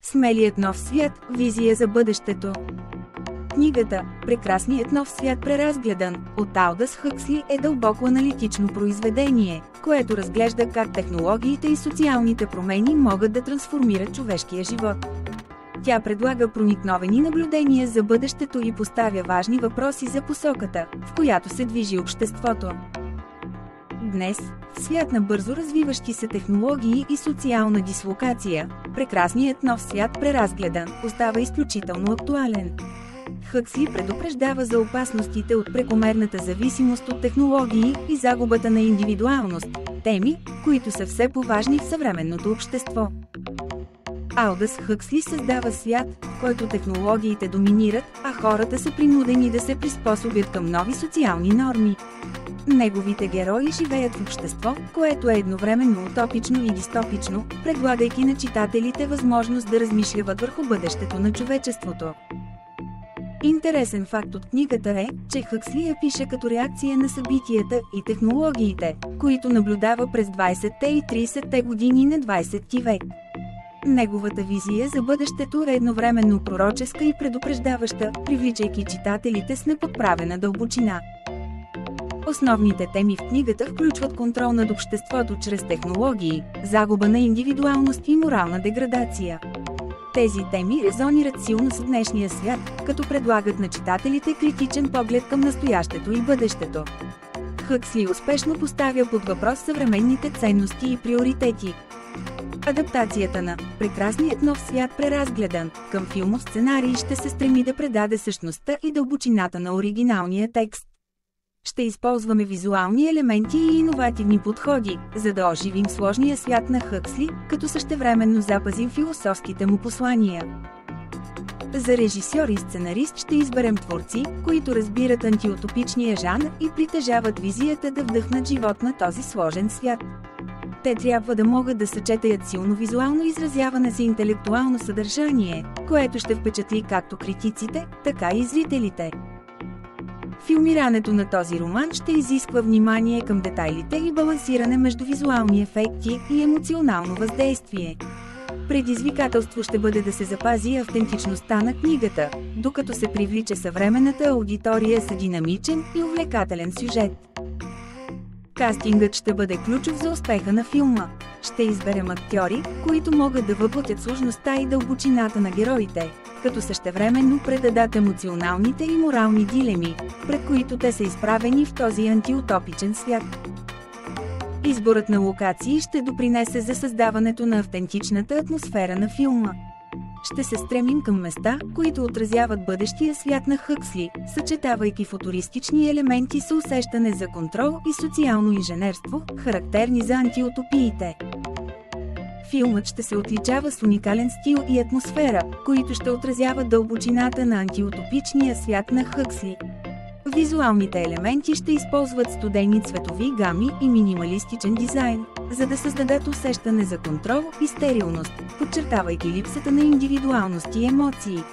Смелият нов свят – визия за бъдещето. Книгата «Прекрасният нов свят преразгледан» от Алдъс Хъксли е дълбоко аналитично произведение, което разглежда как технологиите и социалните промени могат да трансформират човешкия живот. Тя предлага проникновени наблюдения за бъдещето и поставя важни въпроси за посоката, в която се движи обществото. Днес, в свят на бързо развиващи се технологии и социална дислокация, прекрасният нов свят преразгледан остава изключително актуален. Хъксли предупреждава за опасностите от прекомерната зависимост от технологии и загубата на индивидуалност, теми, които са все по-важни в съвременното общество. Алдъс Хъксли създава свят, в който технологиите доминират, а хората са принудени да се приспособят към нови социални норми. Неговите герои живеят в общество, което е едновременно утопично и дистопично, предлагайки на читателите възможност да размишляват върху бъдещето на човечеството. Интересен факт от книгата е, че Хъксли я пише като реакция на събитията и технологиите, които наблюдава през 20-те и 30-те години на 20 век. Неговата визия за бъдещето е едновременно пророческа и предупреждаваща, привличайки читателите с неподправена дълбочина. Основните теми в книгата включват контрол над обществото чрез технологии, загуба на индивидуалност и морална деградация. Тези теми резонират силно с днешния свят, като предлагат на читателите критичен поглед към настоящето и бъдещето. Хъксли успешно поставя под въпрос съвременните ценности и приоритети. Адаптацията на «Прекрасният нов свят преразгледан» към филмов сценарий ще се стреми да предаде същността и дълбочината на оригиналния текст. Ще използваме визуални елементи и иновативни подходи, за да оживим сложния свят на Хъксли, като същевременно запазим философските му послания. За режисьор и сценарист ще изберем творци, които разбират антиутопичния жанр и притежават визията да вдъхнат живот на този сложен свят. Те трябва да могат да съчетаят силно визуално изразяване с интелектуално съдържание, което ще впечатли както критиците, така и зрителите. Филмирането на този роман ще изисква внимание към детайлите и балансиране между визуални ефекти и емоционално въздействие. Предизвикателство ще бъде да се запази автентичността на книгата, докато се привлича съвременната аудитория с динамичен и увлекателен сюжет. Кастингът ще бъде ключов за успеха на филма. Ще изберем актьори, които могат да въплатят сложността и дълбочината на героите, като същевременно предадат емоционалните и морални дилеми, пред които те са изправени в този антиутопичен свят. Изборът на локации ще допринесе за създаването на автентичната атмосфера на филма. Ще се стремим към места, които отразяват бъдещия свят на Хъксли, съчетавайки футуристични елементи с усещане за контрол и социално инженерство, характерни за антиутопиите. Филмът ще се отличава с уникален стил и атмосфера, които ще отразяват дълбочината на антиутопичния свят на Хъксли. Визуалните елементи ще използват студени цветови гами и минималистичен дизайн, за да създадат усещане за контрол и стерилност, подчертавайки липсата на индивидуалност и емоции.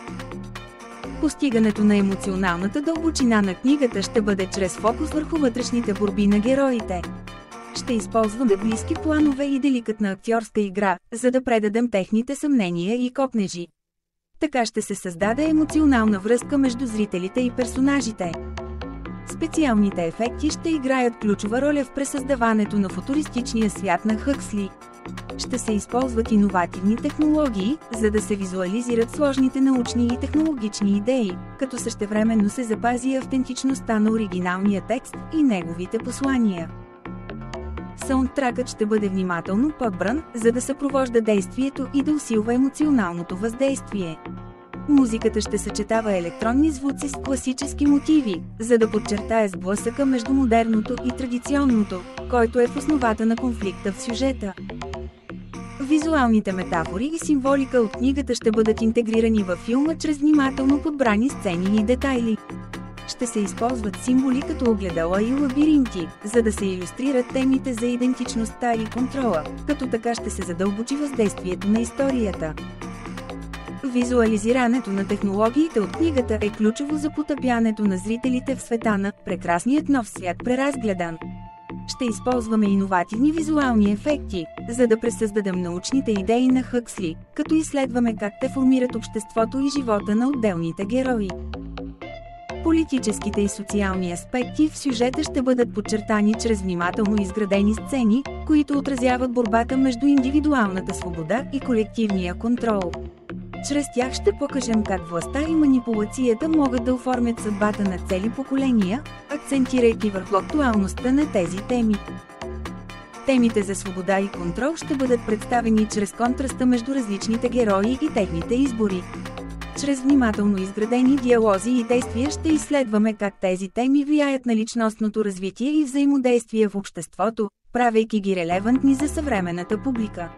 Постигането на емоционалната дълбочина на книгата ще бъде чрез фокус върху вътрешните борби на героите. Ще използваме близки планове и деликатна актьорска игра, за да предадем техните съмнения и копнежи. Така ще се създаде емоционална връзка между зрителите и персонажите. Специалните ефекти ще играят ключова роля в пресъздаването на футуристичния свят на Хъксли. Ще се използват иновативни технологии, за да се визуализират сложните научни и технологични идеи, като същевременно се запази автентичността на оригиналния текст и неговите послания. Саундтракът ще бъде внимателно подбран, за да съпровожда действието и да усилва емоционалното въздействие. Музиката ще съчетава електронни звуци с класически мотиви, за да подчертае сблъсъка между модерното и традиционното, който е в основата на конфликта в сюжета. Визуалните метафори и символика от книгата ще бъдат интегрирани във филма чрез внимателно подбрани сцени и детайли. Ще се използват символи като огледала и лабиринти, за да се илюстрират темите за идентичността и контрола, като така ще се задълбочи въздействието на историята. Визуализирането на технологиите от книгата е ключово за потъпянето на зрителите в света на «Прекрасният нов свят преразгледан». Ще използваме иновативни визуални ефекти, за да пресъздадем научните идеи на Хъксли, като изследваме как те формират обществото и живота на отделните герои. Политическите и социални аспекти в сюжета ще бъдат подчертани чрез внимателно изградени сцени, които отразяват борбата между индивидуалната свобода и колективния контрол. Чрез тях ще покажем как властта и манипулацията могат да оформят съдбата на цели поколения, акцентирайки върху актуалността на тези теми. Темите за свобода и контрол ще бъдат представени чрез контраста между различните герои и техните избори. Чрез внимателно изградени диалози и действия ще изследваме как тези теми влияят на личностното развитие и взаимодействие в обществото, правейки ги релевантни за съвременната публика.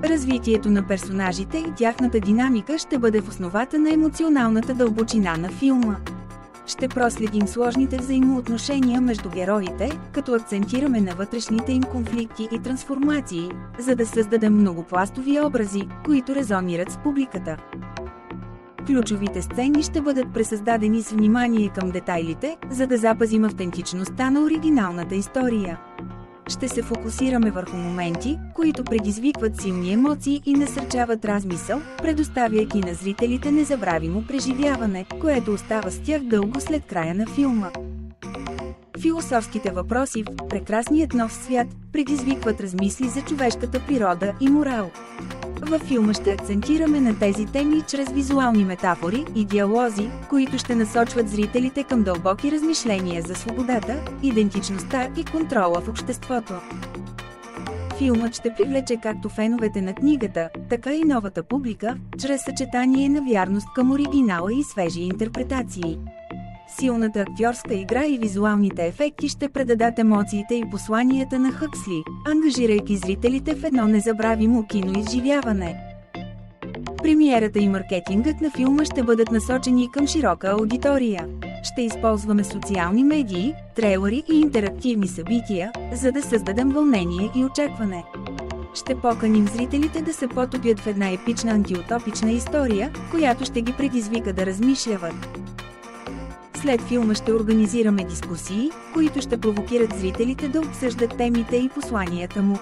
Развитието на персонажите и тяхната динамика ще бъде в основата на емоционалната дълбочина на филма. Ще проследим сложните взаимоотношения между героите, като акцентираме на вътрешните им конфликти и трансформации, за да създадем многопластови образи, които резонират с публиката. Ключовите сцени ще бъдат пресъздадени с внимание към детайлите, за да запазим автентичността на оригиналната история. Ще се фокусираме върху моменти, които предизвикват силни емоции и насърчават размисъл, предоставяйки на зрителите незабравимо преживяване, което остава с тях дълго след края на филма. Философските въпроси в "Прекрасният нов свят" предизвикват размисли за човешката природа и морал. Във филма ще акцентираме на тези теми чрез визуални метафори и диалози, които ще насочват зрителите към дълбоки размишления за свободата, идентичността и контрола в обществото. Филмът ще привлече както феновете на книгата, така и новата публика, чрез съчетание на вярност към оригинала и свежи интерпретации. Силната актьорска игра и визуалните ефекти ще предадат емоциите и посланията на Хъксли, ангажирайки зрителите в едно незабравимо киноизживяване. Премиерата и маркетингът на филма ще бъдат насочени към широка аудитория. Ще използваме социални медии, трейлери и интерактивни събития, за да създадем вълнение и очакване. Ще поканим зрителите да се потопят в една епична антиутопична история, която ще ги предизвика да размишляват. След филма ще организираме дискусии, които ще провокират зрителите да обсъждат темите и посланията му.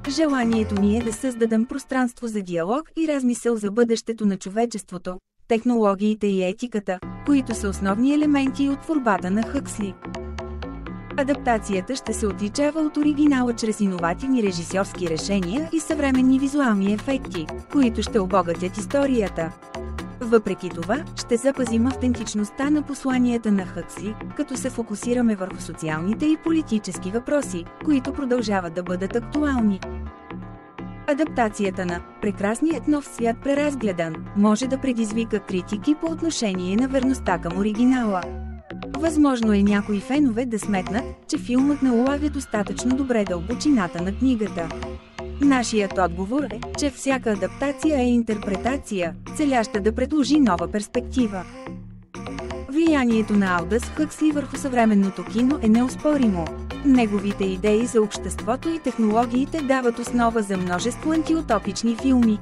Желанието ни е да създадем пространство за диалог и размисъл за бъдещето на човечеството, технологиите и етиката, които са основни елементи от творбата на Хъксли. Адаптацията ще се отличава от оригинала чрез иновативни режисьорски решения и съвременни визуални ефекти, които ще обогатят историята. Въпреки това, ще запазим автентичността на посланията на Хъксли, като се фокусираме върху социалните и политически въпроси, които продължават да бъдат актуални. Адаптацията на "Прекрасният нов свят преразгледан" може да предизвика критики по отношение на верността към оригинала. Възможно е някои фенове да сметнат, че филмът не улавя достатъчно добре дълбочината на книгата. Нашият отговор е, че всяка адаптация е интерпретация, целяща да предложи нова перспектива. Влиянието на Алдъс Хъксли върху съвременното кино е неоспоримо. Неговите идеи за обществото и технологиите дават основа за множество антиутопични филми.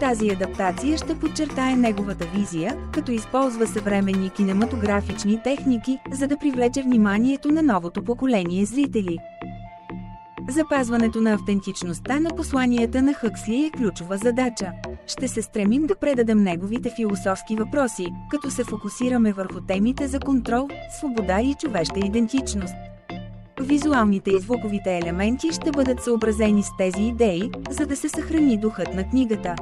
Тази адаптация ще подчертае неговата визия, като използва съвременни кинематографични техники, за да привлече вниманието на новото поколение зрители. Запазването на автентичността на посланията на Хъксли е ключова задача. Ще се стремим да предадем неговите философски въпроси, като се фокусираме върху темите за контрол, свобода и човешка идентичност. Визуалните и звуковите елементи ще бъдат съобразени с тези идеи, за да се съхрани духът на книгата.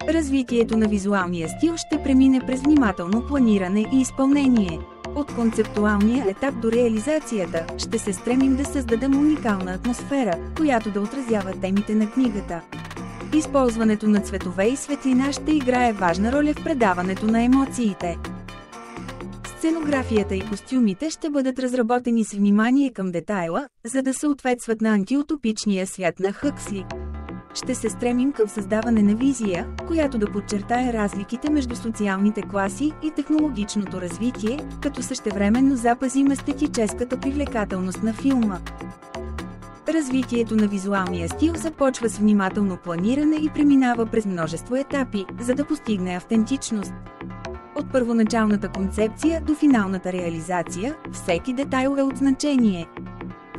Развитието на визуалния стил ще премине през внимателно планиране и изпълнение. От концептуалния етап до реализацията, ще се стремим да създадем уникална атмосфера, която да отразява темите на книгата. Използването на цветове и светлина ще играе важна роля в предаването на емоциите. Сценографията и костюмите ще бъдат разработени с внимание към детайла, за да съответстват на антиутопичния свят на Хъксли. Ще се стремим към създаване на визия, която да подчертае разликите между социалните класи и технологичното развитие, като същевременно запазим естетическата привлекателност на филма. Развитието на визуалния стил започва с внимателно планиране и преминава през множество етапи, за да постигне автентичност. От първоначалната концепция до финалната реализация, всеки детайл е от значение.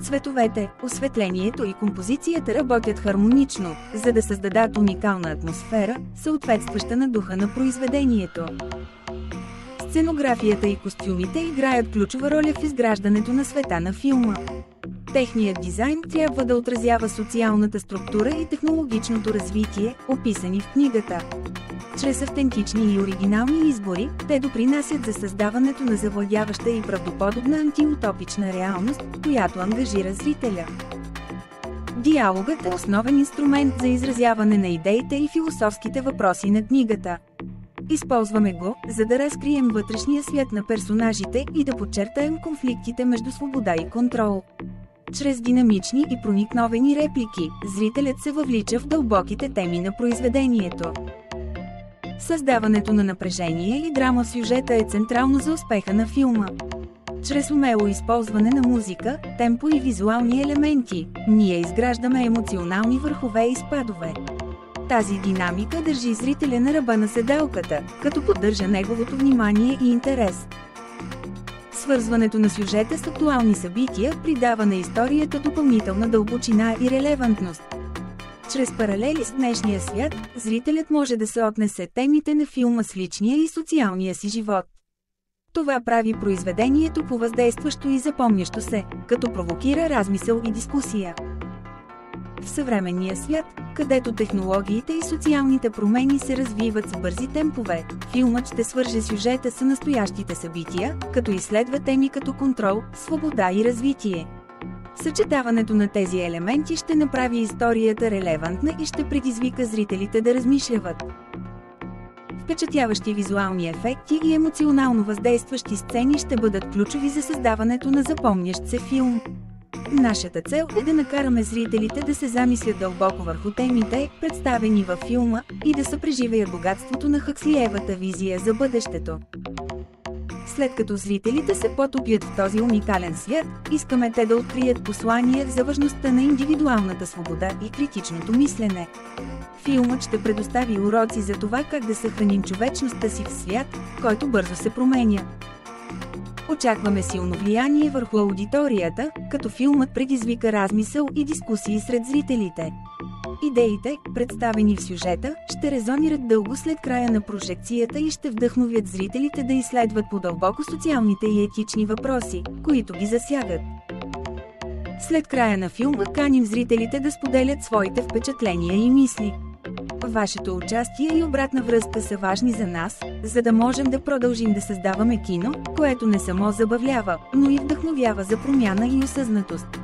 Цветовете, осветлението и композицията работят хармонично, за да създадат уникална атмосфера, съответстваща на духа на произведението. Сценографията и костюмите играят ключова роля в изграждането на света на филма. Техният дизайн трябва да отразява социалната структура и технологичното развитие, описани в книгата. Чрез автентични и оригинални избори, те допринасят за създаването на завладяваща и правдоподобна антиутопична реалност, която ангажира зрителя. Диалогът е основен инструмент за изразяване на идеите и философските въпроси на книгата. Използваме го, за да разкрием вътрешния свят на персонажите и да подчертаем конфликтите между свобода и контрол. Чрез динамични и проникновени реплики, зрителят се въвлича в дълбоките теми на произведението. Създаването на напрежение и драма в сюжета е централно за успеха на филма. Чрез умело използване на музика, темпо и визуални елементи, ние изграждаме емоционални върхове и спадове. Тази динамика държи зрителя на ръба на седалката, като поддържа неговото внимание и интерес. Свързването на сюжета с актуални събития придава на историята допълнителна дълбочина и релевантност. Чрез паралели с днешния свят, зрителят може да се отнесе темите на филма с личния и социалния си живот. Това прави произведението повъздействащо и запомнящо се, като провокира размисъл и дискусия. В съвременния свят, където технологиите и социалните промени се развиват с бързи темпове, филмът ще свърже сюжета с настоящите събития, като изследва теми като контрол, свобода и развитие. Съчетаването на тези елементи ще направи историята релевантна и ще предизвика зрителите да размишляват. Впечатляващи визуални ефекти и емоционално въздействащи сцени ще бъдат ключови за създаването на запомнящ се филм. Нашата цел е да накараме зрителите да се замислят дълбоко върху темите, представени във филма, и да съпреживеят богатството на Хъкслиевата визия за бъдещето. След като зрителите се потопят в този уникален свят, искаме те да открият послание за важността на индивидуалната свобода и критичното мислене. Филмът ще предостави уроци за това как да съхраним човечността си в свят, който бързо се променя. Очакваме силно влияние върху аудиторията, като филмът предизвика размисъл и дискусии сред зрителите. Идеите, представени в сюжета, ще резонират дълго след края на прожекцията и ще вдъхновят зрителите да изследват по-дълбоко социалните и етични въпроси, които ги засягат. След края на филма каним зрителите да споделят своите впечатления и мисли. Вашето участие и обратна връзка са важни за нас, за да можем да продължим да създаваме кино, което не само забавлява, но и вдъхновява за промяна и осъзнатост.